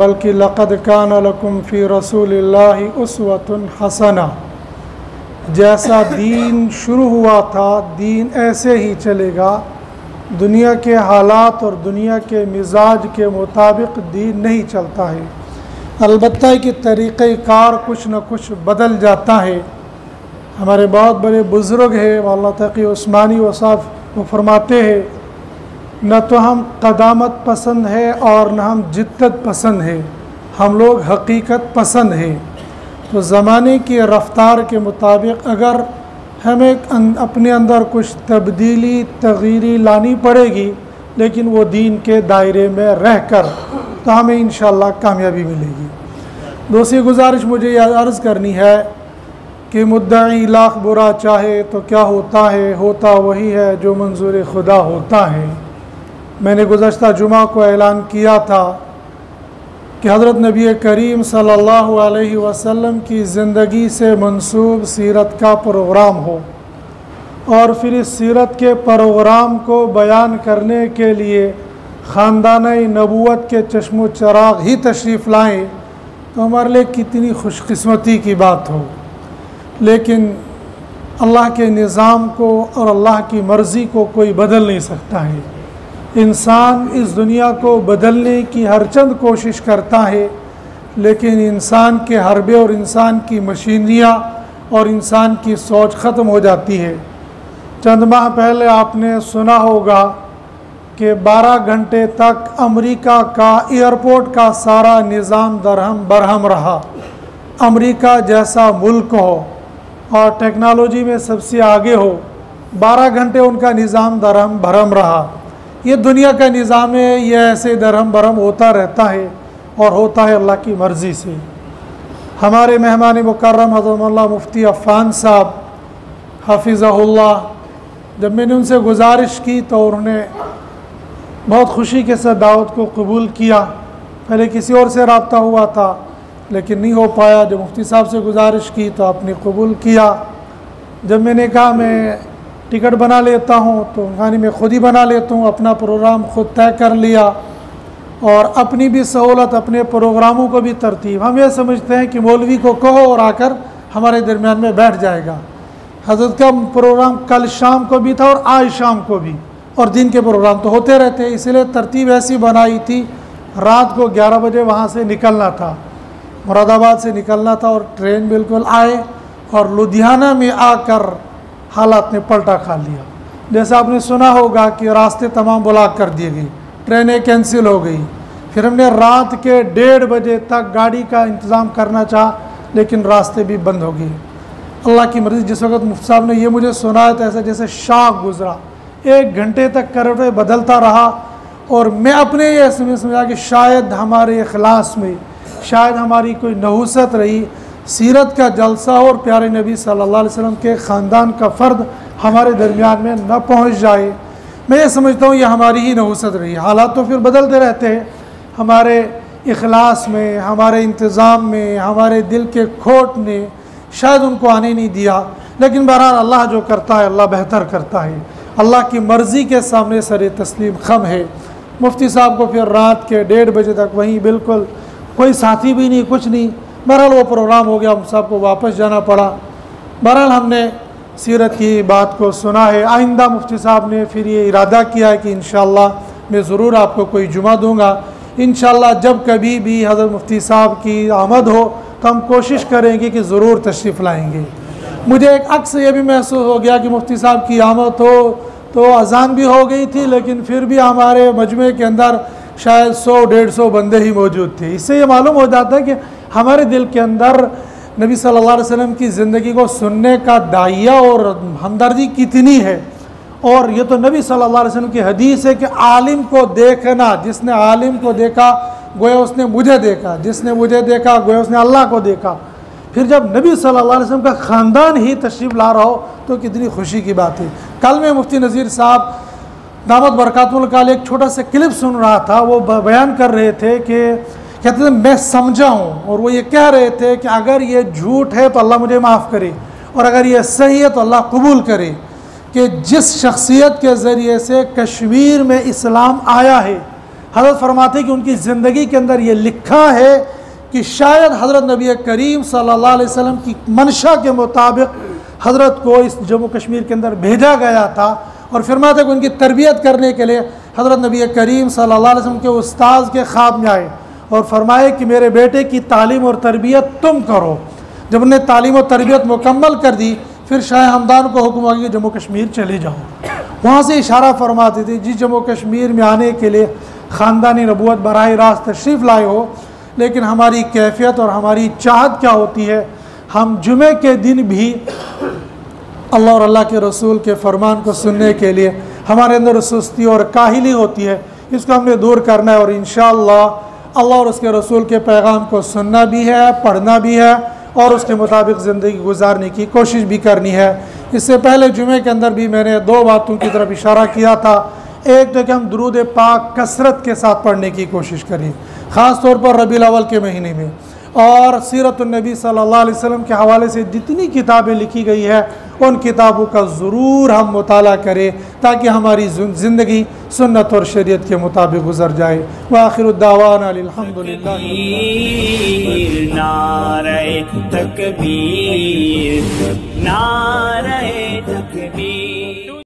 बल्कि लक़द कान लकुम फ़ी रसूलिल्लाहि उस्वतुन हसना। जैसा दीन शुरू हुआ था दीन ऐसे ही चलेगा। दुनिया के हालात और दुनिया के मिजाज के मुताबिक दीन नहीं चलता है, अलबत्ता कि तरीक़ेकार कुछ न कुछ बदल जाता है। हमारे बहुत बड़े बुज़ुर्ग हैं मौलाना तक़ी उस्मानी वसाफ़, वो फरमाते हैं न तो हम क़दामत पसंद है और न हम जिद्दत पसंद है, हम लोग हकीकत पसंद है। तो ज़माने की रफ़्तार के मुताबिक अगर हमें अपने अंदर कुछ तब्दीली तग़यीरी लानी पड़ेगी, लेकिन वो दीन के दायरे में रहकर, तो हमें इंशाअल्लाह कामयाबी मिलेगी। दूसरी गुजारिश मुझे यह अर्ज़ करनी है कि मुद्दई लाख बुरा चाहे तो क्या होता है, होता वही है जो मंजूर खुदा होता है। मैंने गुज़श्ता जुमा को ऐलान किया था कि हज़रत नबी करीम सल्लल्लाहु अलैहि वसल्लम की ज़िंदगी से मंसूब सीरत का प्रोग्राम हो और फिर इस सीरत के प्रोग्राम को बयान करने के लिए ख़ानदान नबूवत के चश्मो चराग ही तशरीफ़ लाएँ, तो हमारे लिए कितनी खुशकिस्मती की बात हो। लेकिन अल्लाह के निज़ाम को और अल्लाह की मर्ज़ी को कोई बदल नहीं सकता है। इंसान इस दुनिया को बदलने की हर चंद कोशिश करता है, लेकिन इंसान के हरबे और इंसान की मशीनरियाँ और इंसान की सोच ख़त्म हो जाती है। चंद माह पहले आपने सुना होगा कि 12 घंटे तक अमेरिका का एयरपोर्ट का सारा निज़ाम दरहम बरहम रहा। अमेरिका जैसा मुल्क हो और टेक्नोलॉजी में सबसे आगे हो, 12 घंटे उनका निज़ाम दरहम भरम रहा। ये दुनिया का निज़ाम है, ये ऐसे दरहम बरहम होता रहता है और होता है अल्लाह की मर्ज़ी से। हमारे मेहमान मुकर्रम हज़रत मौलाना मुफ्ती अफ़ान साहब हफ़िज़हुल्लाह, जब मैंने उनसे गुजारिश की तो उन्होंने बहुत खुशी के साथ दावत को कबूल किया। पहले किसी और से रब्ता हुआ था लेकिन नहीं हो पाया। जब मुफ्ती साहब से गुजारिश की तो आपने कबूल किया। जब मैंने कहा मैं टिकट बना लेता हूँ, तो कहानी मैं ख़ुद ही बना लेता हूँ, अपना प्रोग्राम ख़ुद तय कर लिया और अपनी भी सहूलत, अपने प्रोग्रामों को भी तरतीब। हम ये समझते हैं कि मौलवी को कहो और आकर हमारे दरमियान में बैठ जाएगा। हज़रत का प्रोग्राम कल शाम को भी था और आज शाम को भी, और दिन के प्रोग्राम तो होते रहते हैं। इसलिए तरतीब ऐसी बनाई थी, रात को 11 बजे वहाँ से निकलना था, मुरादाबाद से निकलना था और ट्रेन बिल्कुल आए और लुधियाना में आकर हालात ने पलटा खा लिया। जैसा आपने सुना होगा कि रास्ते तमाम ब्लॉक कर दिए गई, ट्रेनें कैंसिल हो गई। फिर हमने रात के 1:30 बजे तक गाड़ी का इंतज़ाम करना चाहा, लेकिन रास्ते भी बंद हो गए। अल्लाह की मर्ज़ी। जिस वक्त मुफ्ती साहब ने ये मुझे सुनाया तो ऐसा जैसे शाख गुज़रा, 1 घंटे तक करवटें बदलता रहा और मैं अपने ये समझा कि शायद हमारे इखलास में, शायद हमारी कोई नहुसत रही, सीरत का जलसा और प्यारे नबी सल्लल्लाहु अलैहि वसल्लम के ख़ानदान का फ़र्द हमारे दरमियान में न पहुँच जाए। मैं ये समझता हूँ ये हमारी ही नहुसत रही। हालात तो फिर बदलते रहते हैं, हमारे इखलास में, हमारे इंतज़ाम में, हमारे दिल के खोट ने शायद उनको आने नहीं दिया। लेकिन बहरहाल अल्लाह जो करता है अल्लाह बेहतर करता है। अल्लाह की मर्ज़ी के सामने सर तस्लीम खम है। मुफ्ती साहब को फिर रात के 1:30 बजे तक वहीं बिल्कुल कोई साथी भी नहीं, कुछ नहीं। बहरहाल वो प्रोग्राम हो गया, मुफ्ती साहब को वापस जाना पड़ा। बहरहाल हमने सीरत की बात को सुना है। आइंदा मुफ्ती साहब ने फिर ये इरादा किया है कि इंशाअल्लाह मैं ज़रूर आपको कोई जुमा दूँगा। इंशाअल्लाह जब कभी भी हज़रत मुफ्ती साहब की आमद हो तो हम कोशिश करेंगे कि ज़रूर तशरीफ़ लाएँगे। मुझे एक अक्स ये भी महसूस हो गया कि मुफ्ती साहब की आमद हो तो अज़ान भी हो गई थी, लेकिन फिर भी हमारे मजमे के अंदर शायद 100-150 बंदे ही मौजूद थे। इससे ये मालूम हो जाता है कि हमारे दिल के अंदर नबी सल्लल्लाहु अलैहि वसल्लम की ज़िंदगी को सुनने का दाइया और हमदर्दी कितनी है। और ये तो नबी सल्लल्लाहु अलैहि वसल्लम की हदीस है कि आलिम को देखना, जिसने आलिम को देखा गोया उसने मुझे देखा, जिसने मुझे देखा गोया उसने अल्लाह को देखा। फिर जब नबी सल्लल्लाहु अलैहि वसल्लम का ख़ानदान ही तशरीफ़ ला रहा हो तो कितनी खुशी की बात है। कल मैं मुफ्ती नज़ीर साहब दामत बरकातुहुल काले एक छोटा सा क्लिप सुन रहा था। वो बयान कर रहे थे कि कहते थे मैं समझा हूँ, और वो ये कह रहे थे कि अगर ये झूठ है तो अल्लाह मुझे माफ़ करे और अगर ये सही है तो अल्लाह कबूल करे कि जिस शख्सियत के ज़रिए से कश्मीर में इस्लाम आया है, हज़रत फरमाते हैं कि उनकी ज़िंदगी के अंदर ये लिखा है कि शायद हज़रत नबी करीम सल्लल्लाहु अलैहि वसल्लम की मंशा के मुताबिक हज़रत को इस जम्मू कश्मीर के अंदर भेजा गया था, और फरमाते कि उनकी तरबियत करने के लिए हज़रत नबी करीम सल्लल्लाहु अलैहि वसल्लम के उस्ताद के ख्वाब में आए और फरमाए कि मेरे बेटे की तालीम और तरबियत तुम करो। जब उन्हें तालीम और तरबियत मुकम्मल कर दी, फिर शाह हमदान को हुक्म हुआ कि जम्मू कश्मीर चले जाओ। वहाँ से इशारा फरमाते थे, जिस जम्मू कश्मीर में आने के लिए ख़ानदानी नबूवत बराह रास्त तशरीफ़ लाए हो, लेकिन हमारी कैफियत और हमारी चाहत क्या होती है, हम जुमे के दिन भी अल्लाह और अल्लाह के रसूल के फ़रमान को सुनने के लिए हमारे अंदर सुस्ती और काहिली होती है, इसको हमने दूर करना है और इंशाअल्लाह अल्लाह और उसके रसूल के पैगाम को सुनना भी है, पढ़ना भी है और उसके मुताबिक ज़िंदगी गुजारने की कोशिश भी करनी है। इससे पहले जुमे के अंदर भी मैंने दो बातों की तरफ इशारा किया था। एक तो कि हम दुरूद पाक कसरत के साथ पढ़ने की कोशिश करें, ख़ास तौर पर रबीउल अव्वल के महीने में, और सीरतुन नबी सल्लल्लाहु अलैहि वसल्लम के हवाले से जितनी किताबें लिखी गई है उन किताबों का ज़रूर हम मुताला करें ताकि हमारी ज़िंदगी सुन्नत और शरीयत के मुताबिक गुजर जाए। व आखिरु दावाना अल्हम्दुलिल्लाह। नारे तकबीर, नारे तकबीर।